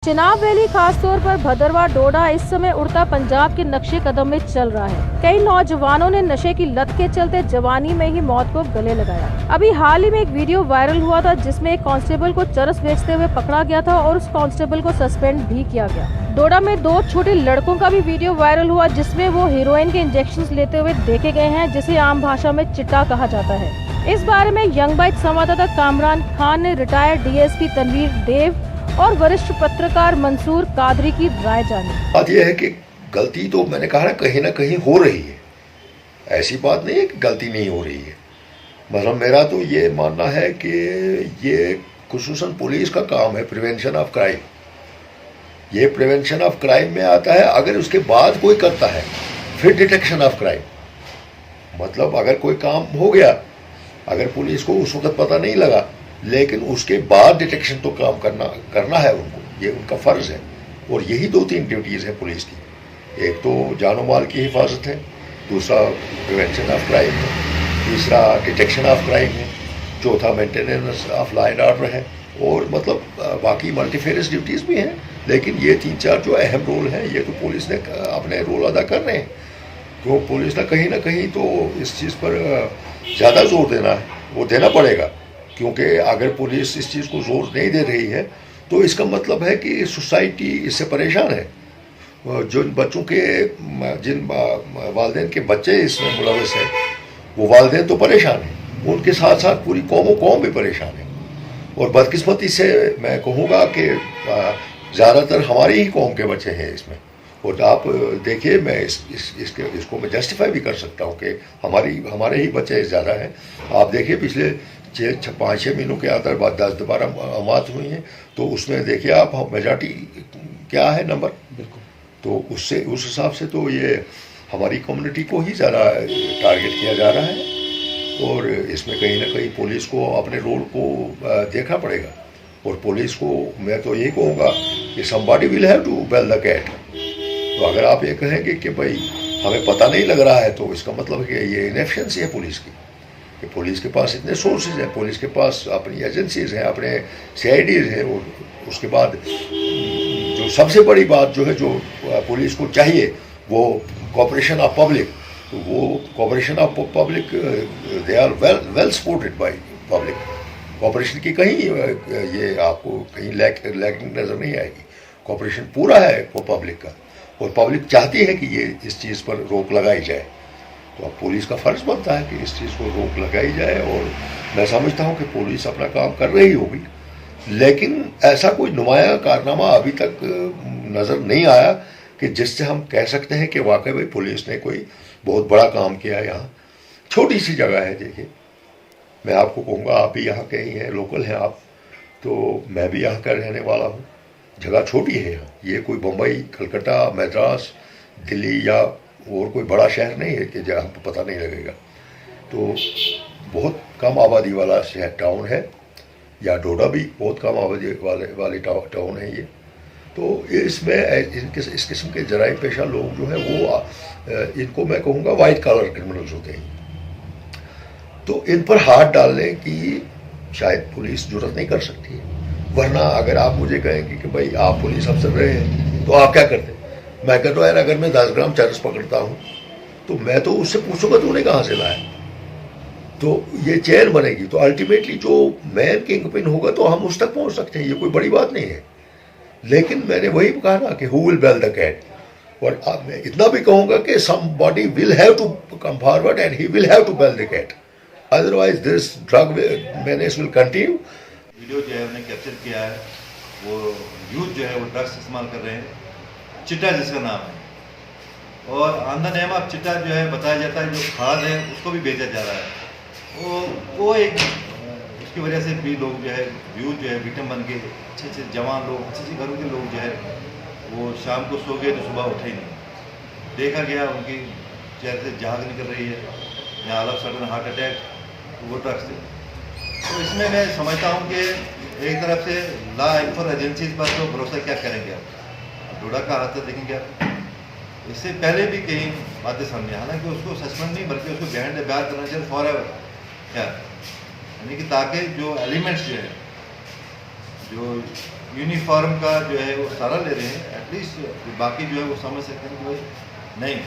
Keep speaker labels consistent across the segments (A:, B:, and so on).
A: Chenab valley खासतौर पर भदरवा डोडा इस समय उड़ता पंजाब के नक्शे कदम में चल रहा है। कई नौजवानों ने नशे की लत के चलते जवानी में ही मौत को गले लगाया। अभी हाल ही में एक वीडियो वायरल हुआ था जिसमें एक कांस्टेबल को चरस बेचते हुए पकड़ा गया था और उस कांस्टेबल को सस्पेंड भी किया गया। डोडा में 2 छोटे लड़कों का भी वीडियो वायरल हुआ जिसमें वो हीरोइन के इंजेक्शन लेते हुए देखे गए हैं, जिसे आम भाषा में चिट्टा कहा जाता है। इस बारे में यंग बाइट संवाददाता कामरान खान ने रिटायर्ड डीएसपी तनवीर देव और वरिष्ठ पत्रकार मंसूर कादरी की राय जानी।
B: बात यह है कि गलती तो मैंने कहा ना कहीं हो रही है। ऐसी बात नहीं है कि गलती नहीं हो रही है। मतलब मेरा तो ये मानना है कि ये खुसूसन पुलिस का काम है, प्रिवेंशन ऑफ क्राइम। ये प्रिवेंशन ऑफ क्राइम में आता है। अगर उसके बाद कोई करता है फिर डिटेक्शन ऑफ क्राइम। मतलब अगर कोई काम हो गया, अगर पुलिस को उस वक्त पता नहीं लगा, लेकिन उसके बाद डिटेक्शन तो काम करना है उनको, ये उनका फर्ज है। और यही 2-3 ड्यूटीज है पुलिस की। एक तो जानो माल की हिफाजत है, दूसरा प्रिवेंशन ऑफ क्राइम है, तीसरा डिटेक्शन ऑफ क्राइम है, चौथा maintenance of law and order है, और मतलब बाकी मल्टीफेरियस ड्यूटीज भी हैं। लेकिन ये 3-4 जो अहम रोल हैं, ये तो पुलिस ने अपने रोल अदा करने हैं। तो पुलिस ने कहीं तो इस चीज़ पर ज़्यादा जोर देना है, वो देना पड़ेगा। क्योंकि अगर पुलिस इस चीज़ को जोर नहीं दे रही है तो इसका मतलब है कि सोसाइटी इससे परेशान है। जिन बच्चों के जिन वालिदैन के बच्चे इसमें मुलविस हैं, वो वालिदैन तो परेशान हैं, उनके साथ साथ पूरी कौम भी परेशान है। और बदकिस्मती से मैं कहूँगा कि ज़्यादातर हमारी ही कौम के बच्चे हैं इसमें। और आप देखिए, मैं इसको मैं जस्टिफाई भी कर सकता हूँ कि हमारे ही बच्चे ज़्यादा हैं। आप देखिए, पिछले 5-6 महीनों के अंदर बाद 10-12 मौत हुई हैं, तो उसमें देखिए आप मेजॉरिटी क्या है नंबर। बिल्कुल। तो उस हिसाब से तो ये हमारी कम्युनिटी को ही ज़्यादा टारगेट किया जा रहा है। और इसमें कहीं ना कहीं पुलिस को अपने रोल को देखना पड़ेगा। और पुलिस को मैं तो यही कहूँगा कि somebody will have to bell the cat। तो अगर आप ये कहेंगे कि भाई हमें पता नहीं लग रहा है, तो इसका मतलब है कि ये इनएफिशिएंसी है पुलिस की। कि पुलिस के पास इतने सोर्सेज हैं, पुलिस के पास अपनी एजेंसीज हैं, अपने CIDs हैं। और उसके बाद जो सबसे बड़ी बात जो है, जो पुलिस को चाहिए, वो कोऑपरेशन ऑफ पब्लिक। तो वो cooperation of public, they are well supported by public. Cooperation की कहीं ये आपको कहीं लैकिंग नज़र नहीं आएगी। कोऑपरेशन पूरा है वो पब्लिक का, और पब्लिक चाहती है कि ये इस चीज़ पर रोक लगाई जाए। तो अब पुलिस का फर्ज बनता है कि इस चीज़ को रोक लगाई जाए। और मैं समझता हूँ कि पुलिस अपना काम कर रही होगी, लेकिन ऐसा कोई नुमाया कारनामा अभी तक नज़र नहीं आया कि जिससे हम कह सकते हैं कि वाकई भाई पुलिस ने कोई बहुत बड़ा काम किया। यहाँ छोटी सी जगह है, देखिए, मैं आपको कहूँगा, आप भी यहाँ के ही हैं, लोकल हैं आप, तो मैं भी यहाँ का रहने वाला हूँ। जगह छोटी है यहाँ, ये कोई बम्बई, कलकत्ता, मद्रास, दिल्ली या और कोई बड़ा शहर नहीं है कि जहाँ हमको पता नहीं लगेगा। तो बहुत कम आबादी वाला शहर टाउन है, या डोडा भी बहुत कम आबादी वाली टाउन है ये। तो इसमें इस किस्म के जराइम पेशा लोग जो है वो इनको मैं कहूँगा वाइट कॉलर क्रिमिनल्स होते हैं। तो इन पर हाथ डालने की शायद पुलिस जुर्रत नहीं कर सकती है। वरना अगर आप मुझे कहेंगे कि भाई आप पुलिस अफसर रहे हैं तो आप क्या करते, मैं कहता हूँ यार, अगर मैं 10 ग्राम चरस पकड़ता हूँ तो मैं तो उससे पूछूंगा तूने कहाँ से लाया। तो ये चेन बनेगी, तो अल्टीमेटली जो मैन किंग पिन होगा तो हम उस तक पहुँच सकते हैं। ये कोई बड़ी बात नहीं है। लेकिन मैंने वही कहा ना कि who will bell the cat. और अब मैं इतना भी कहूँगा कि somebody will have to come forward and he will have to bell the cat, otherwise this drug menace will continue.
C: Video जो है उन्हें कैप्चर किया है, वो यूथ जो है वो ड्रग्स इस्तेमाल कर रहे हैं, चिट्टा जिसका नाम है। और ऑन द नेम ऑफ चिट्टा जो है बताया जाता है, जो खाद है उसको भी बेचा जा रहा है। वो एक उसकी वजह से भी लोग जो है यूथ जो है विक्टिम बन के, अच्छे जवान लोग, अच्छे घरों के लोग जो है वो शाम को सो गए तो सुबह उठे ही नहीं। देखा गया उनकी चेहरे से झाग निकल रही है, या all of sudden heart attack, वो ड्रग्स थे। तो इसमें मैं समझता हूँ कि एक तरफ से लॉ एनफोर्समेंट एजेंसीज पर तो भरोसा क्या करेंगे आप। डोडा का हादसा देखेंगे आप, इससे पहले भी कई बातें सामने, हालांकि उसको सस्पेंड नहीं बल्कि उसको बैंड बैर करना चाहिए फॉर एवर, क्या यानी कि ताकि जो एलिमेंट्स जो है जो यूनिफॉर्म का जो है वो सारा ले रहे हैं, एटलीस्ट बाकी जो है वो समझ सकते हैं कि भाई नहीं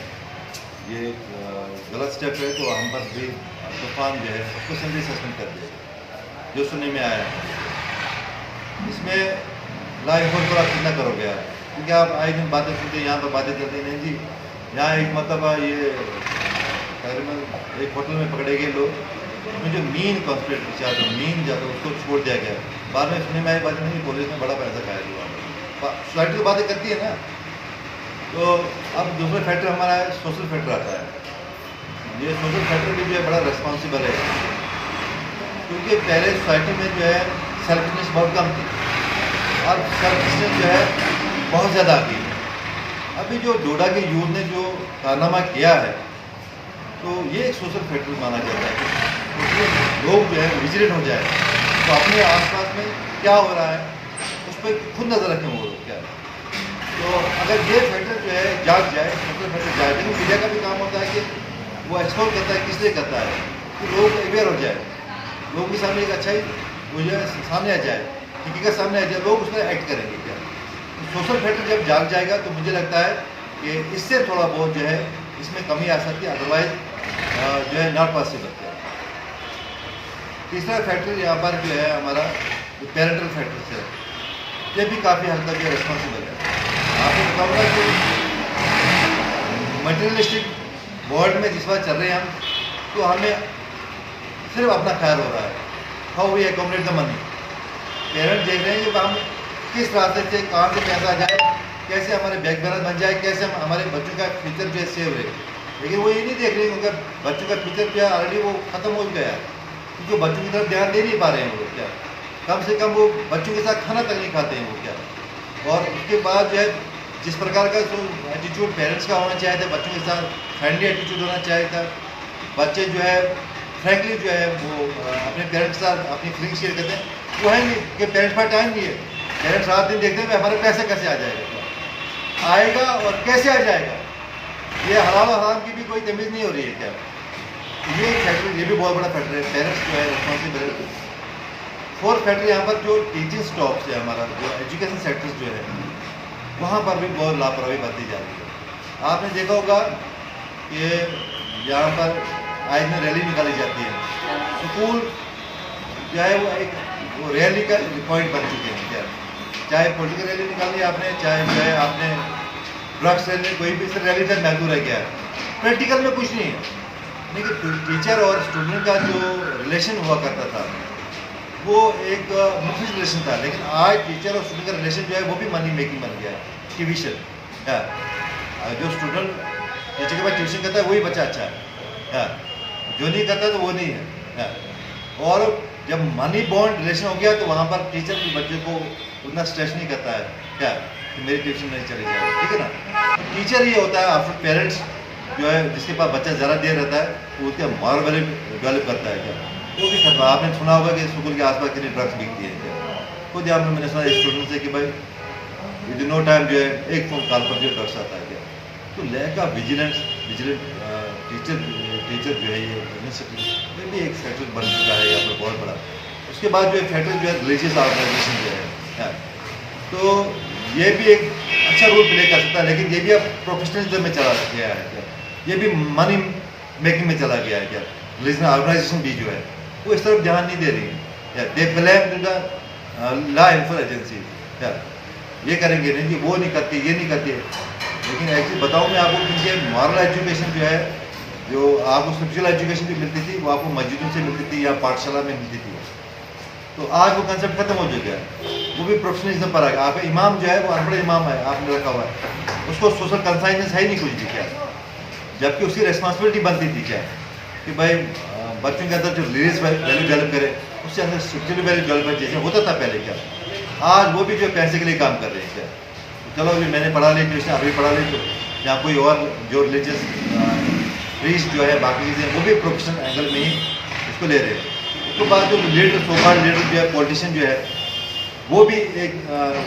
C: ये गलत स्टेप है, तो हम पर भी तूफान जो है उसको सिंपली सस्पेंड कर दिया जो सुनने में आया है। इसमें ला इन्फोर्स पर आप कितना करोगे आप, क्योंकि आप आए दिन बातें सुनते हैं, यहाँ पर बातें चलती नहीं जी। यहाँ एक मतलब ये तकरीबन एक होटल में पकड़े गए लोग, उसमें जो मीन कॉन्स्पिरेटर चाहते मीन जाता उसको छोड़ दिया गया। बाद में सुनने में आई बात नहीं, पुलिस ने बड़ा पैसा खाया जी वहाँ पर। सोसाइटी तो बातें करती है ना। तो अब दूसरा फैक्टर हमारा सोशल फैक्टर आता है। ये सोशल फैक्टर भी जो है बड़ा रिस्पॉन्सिबल है, क्योंकि पहले सोसाइटी में जो है सेल्फिशनेस बहुत कम थी और सेल्फिशनेस जो है बहुत ज़्यादा आ गई। अभी जो डोडा के यूथ ने जो कारनामा किया है, तो ये एक सोशल फैक्टर माना जाता है। तो लोग जो है विजिलेंट हो जाए, तो अपने आसपास में क्या हो रहा है उस पर खुद नज़र रखें वो लोग क्या है। तो अगर ये फैक्टर जो है जाग जाए, सोशल फैक्टर जाए, लेकिन मीडिया का भी काम होता है कि वो एक्सप्लोर करता है किस लिए करता है, कि लोग अवेयर हो जाए, लोगों के सामने एक अच्छाई वो जो है सामने आ जाए, हकीकत सामने आ जाए, लोग उस पर एक्ट करेंगे क्या। सोशल फैक्टर जब जाग जाएगा तो मुझे लगता है कि इससे थोड़ा बहुत जो है इसमें कमी आ सकती है, अदरवाइज जो है नॉट पॉसिबल क्या। तीसरा फैक्टर यहाँ पर जो है हमारा पेरेंटल फैक्टर्स है, ये भी काफ़ी हद तक रिस्पॉन्सिबल है। आपको बताऊँगा कि मटेरियलिस्टिक वर्ल्ड में जिस बार चल रहे हैं हम, तो हमें सिर्फ अपना ख्याल हो रहा है, how we accommodate the money. Parents देख रहे हैं कि हम किस रास्ते से कहाँ से पैसा जाए, कैसे हमारे बैक बैलेंस बन जाए, कैसे हम हमारे बच्चों का फ्यूचर जो है सेव रहे। लेकिन वो ये नहीं देख रहे क्योंकि बच्चों का फ्यूचर जो है ऑलरेडी वो ख़त्म हो गया है, क्योंकि बच्चों की तरफ ध्यान दे नहीं पा रहे हैं वो क्या। कम से कम वो बच्चों के साथ खाना तक नहीं खाते हैं वो क्या। और उसके बाद जो है जिस प्रकार का जो एटीट्यूड पेरेंट्स का होना चाहिए था, बच्चों के साथ फ्रेंडली एटीट्यूड होना चाहिए था, बच्चे जो है फ्रैंकली जो है वो अपने पेरेंट्स के साथ अपनी फीलिंग्स शेयर करते हैं, वो है नहीं कि पेरेंट्स पर टाइम नहीं है। पेरेंट्स रात दिन देखते हैं हमारे पैसे कैसे आ जाएगा, आएगा और कैसे आ जाएगा, ये हलाल हराम की भी कोई तमीज़ नहीं हो रही है क्या। ये फैक्टर, ये भी बहुत बड़ा फैक्टर है, पेरेंट्स जो है रिस्पॉन्सिबल है। फोर्थ फैक्टर यहाँ पर जो टीचिंग स्टॉफ्स है, हमारा जो एजुकेशन सेक्टर्स जो है, वहाँ पर भी बहुत लापरवाही बरती जा रही है। आपने देखा होगा कि यहाँ पर आए दिन रैली निकाली जाती है, स्कूल जो है वो एक वो रैली का पॉइंट बन चुके हैं क्या। चाहे पॉलिटिकल रैली निकाली आपने, चाहे जो है आपने ड्रग्स रैली, कोई भी रैली तक महदूद रह गया है। प्रैक्टिकल में कुछ नहीं है, लेकिन टीचर और स्टूडेंट का जो रिलेशन हुआ करता था वो एक मुख्य रिलेशन था, लेकिन आज टीचर और स्टूडेंट का रिलेशन जो है वो भी मनी मेकिंग बन गया है, ट्यूशन है। जो स्टूडेंट टीचर के पास ट्यूशन करता है वही बच्चा अच्छा है, जो नहीं करता तो वो नहीं है। और जब मनी बॉन्ड रिलेशन हो गया तो वहाँ पर टीचर भी बच्चे को उतना स्ट्रेस नहीं करता है क्या कि मेरी ट्यूशन नहीं चली जाए, ठीक है ना। टीचर ये होता है आफ्टर पेरेंट्स जो है जिसके पास बच्चा ज़्यादा देर रहता है वो उसका मॉरल वैल्यू डेवलप करता है क्या। वो भी खतरा, आपने सुना होगा कि स्कूल के आसपास कितनी ड्रग्स बिकती है क्या। खुद यहाँ पर मैंने सुना एक स्टूडेंट से कि भाई विद नो टाइम जो है एक फ़ोन कॉल पर जो ड्रग्स आता है क्या। तो लैक ऑफ विजिलेंट टीचर जो है ये भी एक फैक्टर बन चुका है यहाँ पर बहुत बड़ा। उसके बाद जो है फैक्टर जो है रिलीजियस ऑर्गेनाइजेशन जो है, तो ये भी एक अच्छा रोल प्ले कर सकता है, लेकिन ये भी अब प्रोफेशनलिज्म में चला गया है क्या, ये भी मनी मेकिंग में चला गया है क्या। रिलीजियस ऑर्गेनाइजेशन भी जो है वो इस तरफ ध्यान नहीं दे रही है, they blame to the law enforcement agency, ये करेंगे नहीं जी, वो नहीं करती, ये नहीं करती। लेकिन एक्चुअली बताऊँ मैं आपको, क्योंकि मॉरल एजुकेशन जो है, जो आपको स्पिरिचुअल एजुकेशन भी मिलती थी वो आपको मस्जिदों से मिलती थी या पाठशाला में मिलती थी, तो आज वो कंसेप्ट खत्म हो चुका है, वो भी प्रोफेशनलिज्म पर आ गया। आपका इमाम जो है वो अनपढ़ इमाम है, आपने रखा हुआ है, उसको सोशल कंसाइनेंस है ही नहीं कुछ भी क्या, जबकि उसकी रिस्पॉन्सिबिलिटी बनती थी क्या कि भाई बच्चों के अंदर जो रिलीजियस वैल्यू डेवलप करे, उससे अंदर स्पिरिचुअल वैल्यू डेवलप जैसे होता था पहले क्या। आज वो भी जो पैसे के लिए काम कर रहे हैं क्या। चलो अभी मैंने पढ़ा ली ट्यूशन, अभी पढ़ा ली, तो या कोई और जो रिलीजियस प्रीस्ट जो है बाकी चीज़ें वो भी प्रोफेशनल एंगल में ही इसको ले रहे हैं। उसके बाद जो लीडर सोकाल लीडर जो है पॉलिटिशियन जो है वो भी एक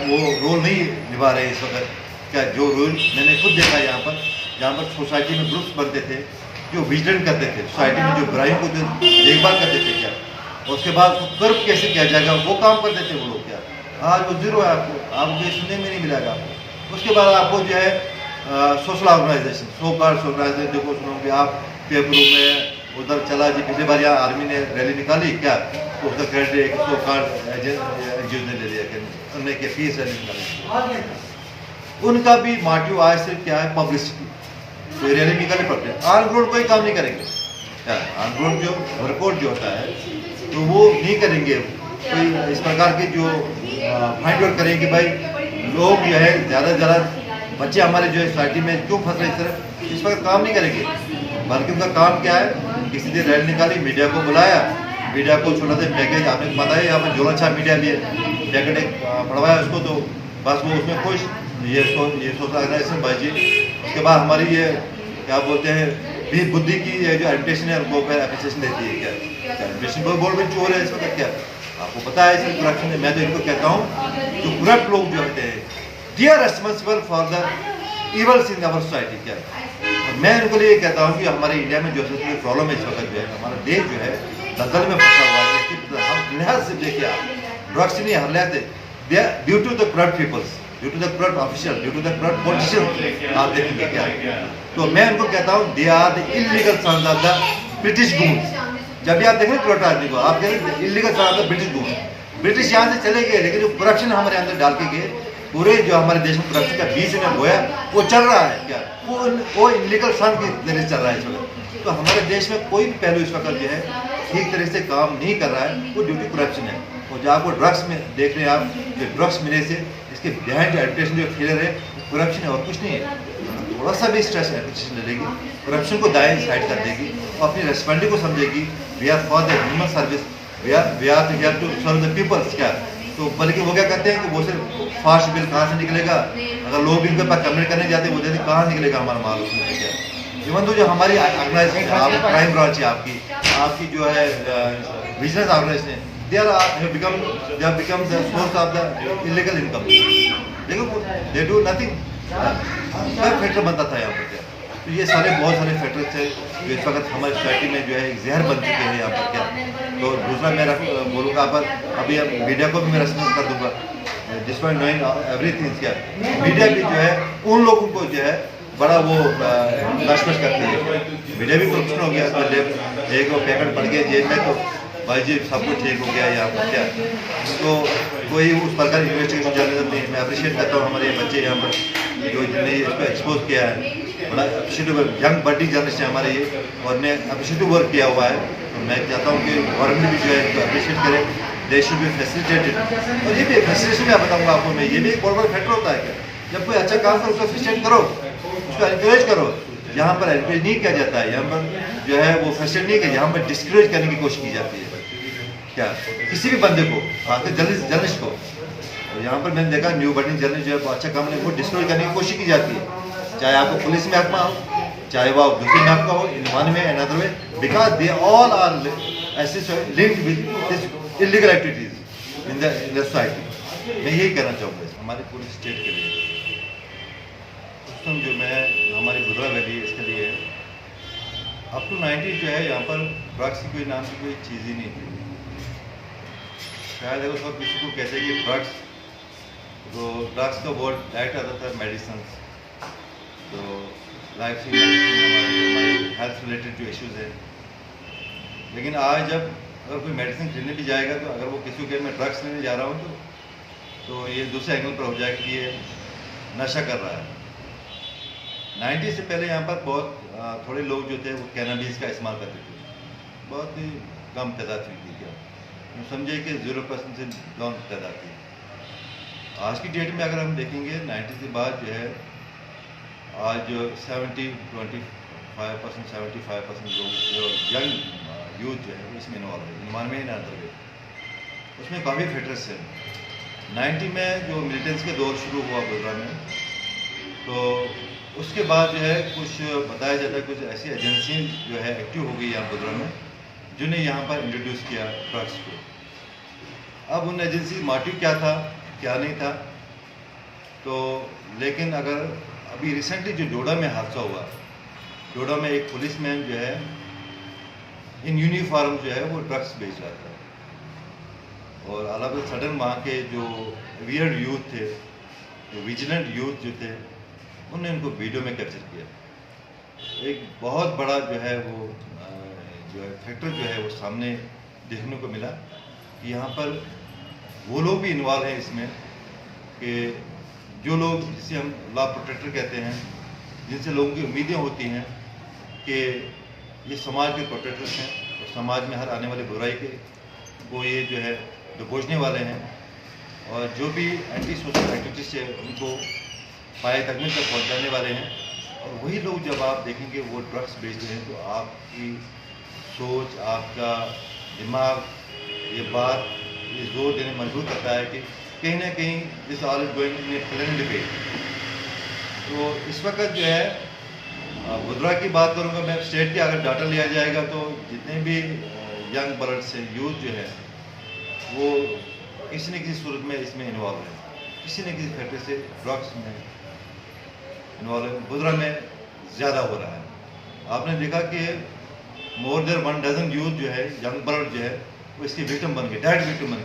C: वो रोल नहीं निभा रहे हैं इस वक्त क्या। जो रोल मैंने खुद देखा यहाँ पर, जहाँ पर सोसाइटी में ग्रुप्स बनते थे जो विजिलेंट करते थे, सोसाइटी में जो बुराइयों को जो देखभाल करते थे क्या, और उसके बाद कर्ब कैसे किया जाएगा वो काम करते थे वो लोग क्या। आज वो जीरो है, आपको ये सुनने में नहीं मिलेगा आपको। उसके बाद आपको जो है सोशल ऑर्गेनाइजेशन, सो कार्ड ऑर्गेनाइजेशन, देखो सुनो कि आप पेपरों में उधर चला जी, पिछली बार यहाँ आर्मी ने रैली निकाली क्या, तो उसका क्रेडिट एक सो कार्ड एजेंट ने ले लिया कि उनने के फीस रैली निकाली। उनका भी मोटिव आज सिर्फ क्या है, पब्लिसिटी। कोई रैली निकाले पड़ते हैं, ऑन ग्राउंड कोई काम नहीं करेंगे क्या, ऑन ग्राउंड जो वर्कआउट जो होता है तो वो नहीं करेंगे। कोई इस प्रकार के जो फाइंड आउट करें कि भाई लोग जो है ज़्यादा से ज़्यादा बच्चे हमारे जो है सोसाइटी में क्यों फंस रहे, इस तरह इस पर काम नहीं करेंगे, बल्कि उनका काम क्या है, किसी दिन रैली निकाली, मीडिया को बुलाया, मीडिया को छोटा सा पैकेज, आपने पता है यहाँ पर जो अच्छा मीडिया भी है, पैकेट एक पढ़वाया उसको, तो बस वो उसमें खुश, ये सोशल ऑर्गेनाइजेशन बाजी। उसके बाद हमारी ये क्या बोलते हैं भी बुद्धि की ये जो एडुकेशन है उनको फिर एप्रिसिएशन देती है क्या, एडुकेशन को बोल में चोर है इस वक्त क्या, आपको पता है इसमें करप्शन है। मैं तो इनको कहता हूँ जो करप्ट लोग जो होते हैं, they are responsible for the evils in our society क्या। मैं इनको लिए कहता हूँ कि हमारे इंडिया में जो सबसे प्रॉब्लम है इस वक्त जो है, हमारा देश जो है दलदल में फंसा हुआ है। हम लिहाज से देखिए आप ड्रग्स नहीं हर लिहाज से due to the corrupt peoples, due to the corrupt official, due to the corrupt politician, आप देखेंगे क्या। तो मैं उनको कहता हूँ they are the illegal sons of the British goons. जब भी आप देखें करप्ट आदमी को, आप देखें illegal sons of the British goons. British यहाँ से चले गए, लेकिन जो करप्शन हमारे अंदर डाल के गए, पूरे जो हमारे देश में करप्शन का बीज ने बोया वो चल रहा है क्या, वो इलीगल सन के जरिए चल रहा है इस वक्त। तो हमारे देश में कोई भी पहलू इस वक्त जो है ठीक तरह से काम नहीं कर रहा है, वो ड्यू टू करप्शन है। और जो आपको ड्रग्स में देख रहे हैं आप, जो ड्रग्स मिलने से इसके बिहाइंड एडुकेशन जो फेलियर है करप्शन है और कुछ नहीं है। थोड़ा सा भी स्ट्रेस एडुकेशन ले लेगी, करप्शन को दाएं साइड कर देगी और अपनी रेस्पॉन्सिबिलिटी को समझेगी, we are for the human service, we are to serve the peoples क्या। तो बल्कि वो क्या करते हैं कि वो सिर्फ फास्ट बिल कहाँ से निकलेगा, अगर लोग इनके पास कमेंट करने जाते हैं वो कहते हैं कहाँ निकलेगा हमारा माल उसमें क्या। इवन तो जो हमारी ऑर्गेनाइजेशन क्राइम ब्रांच है आपकी जो है business organization, they are become the source of the illegal income, लेकिन दे डू नथिंग। क्या फैक्टर बनता था यहाँ पर क्या। तो ये सारे बहुत सारे फैक्टर्स हैं जो इस वक्त हमारी सोसाइटी में जो है एक जहर बन चुके हैं यहाँ पर क्या। तो दूसरा मैं बोलूँगा पर अभी अब मीडिया को भी मैं रेस्पॉन्स कर दूँगा, डिस्पाइट नोइंग एवरीथिंग क्या, मीडिया भी जो है उन लोगों को जो है बड़ा वो नशमश करती है। मीडिया भी करप्शन हो गया, एक वो पैकेट पड़ गया जेल में तो भाई जी सब कुछ ठीक हो गया यहाँ पर क्या। तो कोई उस प्रकार इन्वेस्टिगेशन जर्नलिज्म नहीं। मैं अप्रिशिएट करता हूँ हमारे बच्चे यहाँ पर जो जिन्हें इसको एक्सपोज किया है, बड़ा अप्रिशिएटिव यंग बडी जर्नलिस्ट है हमारे ये, और ने अप्रिशिएटिव वर्क किया हुआ है। तो मैं चाहता हूँ कि गवर्नमेंट भी जो है इसको अप्रिशिएट करे, दे शुड बी फैसिलिटेटेड। और ये भी फैसिलिटेशन मैं बताऊँगा आपको, मैं ये भी एक बहुत बड़ा फैक्टर होता है क्या। जब कोई अच्छा काम करो उसको फैसिलिटेट करो, उसको एनकरेज करो। यहाँ पर एनकरेज नहीं किया जाता है, यहाँ पर जो है वो फैसिलिटेट नहीं किया, यहाँ पर डिस्करेज करने की कोशिश की जाती है क्या किसी भी बंदे को, खासकर जर्नलिस्ट को। तो यहाँ पर मैंने देखा न्यू बर्निंग जर्नलिस्ट जो है अच्छा काम नहीं, वो डिस्करेज करने की कोशिश की जाती है, चाहे आपको पुलिस में हकमा हो, चाहे वो दूसरी में हकमा हो, इन वन में another way, because they all are linked with this illegal activities in the society. मैं यही कहना चाहूँगा हमारे पूरे स्टेट के लिए। जो मैं हमारी गुजरा वैली इसके लिए अप टू 90 जो है यहाँ पर ड्रग्स की कोई नाम की कोई चीज़ ही नहीं थी। शायद अगर सब किसी को कहते हैं कि ड्रग्स, तो ड्रग्स का वर्ड डायरेक्ट आता था मेडिसिन, तो लाइफ से हमारे हेल्थ रिलेटेड जो इश्यूज है। लेकिन आज जब अगर कोई मेडिसिन खरीदने भी जाएगा तो अगर वो किसी के मैं ड्रग्स लेने जा रहा हूँ तो ये दूसरे एंगल पर हो जाएगा कि ये नशा कर रहा है। 90 से पहले यहाँ पर बहुत थोड़े लोग जो थे वो कैनाबीस का इस्तेमाल करते थे, बहुत ही कम तादाद हुई थी क्या, समझे कि 0% से डाउन तादाद थी। आज की डेट में अगर हम देखेंगे 90 के बाद जो है आज 75% लोग जो यंग यूथ जो है इसमें इन्वॉल्व है, इन्वायरमेंट में अंदर गए। उसमें काफ़ी फैक्टर्स हैं। 90 में जो मिलिटेंस के दौर शुरू हुआ गुजरा में, तो उसके बाद जो है कुछ बताया जाता है कुछ ऐसी एजेंसी जो है एक्टिव हो गई यहाँ गुजरा में, जिन्हें यहाँ पर इंट्रोड्यूस किया ड्रग्स को। अब उन एजेंसी मोटिव क्या था क्या नहीं था, तो लेकिन अगर अभी रिसेंटली जो डोडा में हादसा हुआ, डोडा में एक पुलिसमैन जो है इन यूनिफॉर्म जो है वो ड्रग्स बेच रहा था। और ऑल ऑफ सडन वहाँ के जो वियर्ड यूथ थे, जो विजिलेंट यूथ जो थे, उन्होंने उनको वीडियो में कैप्चर किया। एक बहुत बड़ा जो है वो जो है फैक्टर जो है वो सामने देखने को मिला कि यहाँ पर वो लोग भी इन्वॉल्व हैं इसमें, कि जो लोग जिसे हम लॉ प्रोटेक्टर कहते हैं, जिनसे लोगों की उम्मीदें होती हैं कि ये समाज के प्रोटेक्टर्स हैं और समाज में हर आने वाली बुराई के वो ये जो है दबोचने वाले हैं, और जो भी एंटी सोशल एक्टिविटीज है उनको पाए तकने तक पहुंचाने वाले हैं। और वही लोग जब आप देखेंगे वो ड्रग्स बेचते हैं तो आपकी सोच, आपका दिमाग ये बात ये जोर देने मजबूर करता है कि कहीं ना कहीं this all is going in a planned way. तो इस वक्त जो है वडोदरा की बात करूँगा मैं, स्टेट के अगर डाटा लिया जाएगा तो जितने भी यंग ब्लड्स हैं, यूथ जो है वो किसी न किसी सूरत में इसमें इन्वॉल्व है, किसी न किसी फैक्टर से ड्रग्स में इन्वॉल्व है। वडोदरा में ज़्यादा हो रहा है। आपने देखा कि मोर देन 1 डज़न यूथ जो है, यंग ब्लड जो है, वो इसकी विक्टिम बन गए, डायरेक्ट विक्टिम बन गए।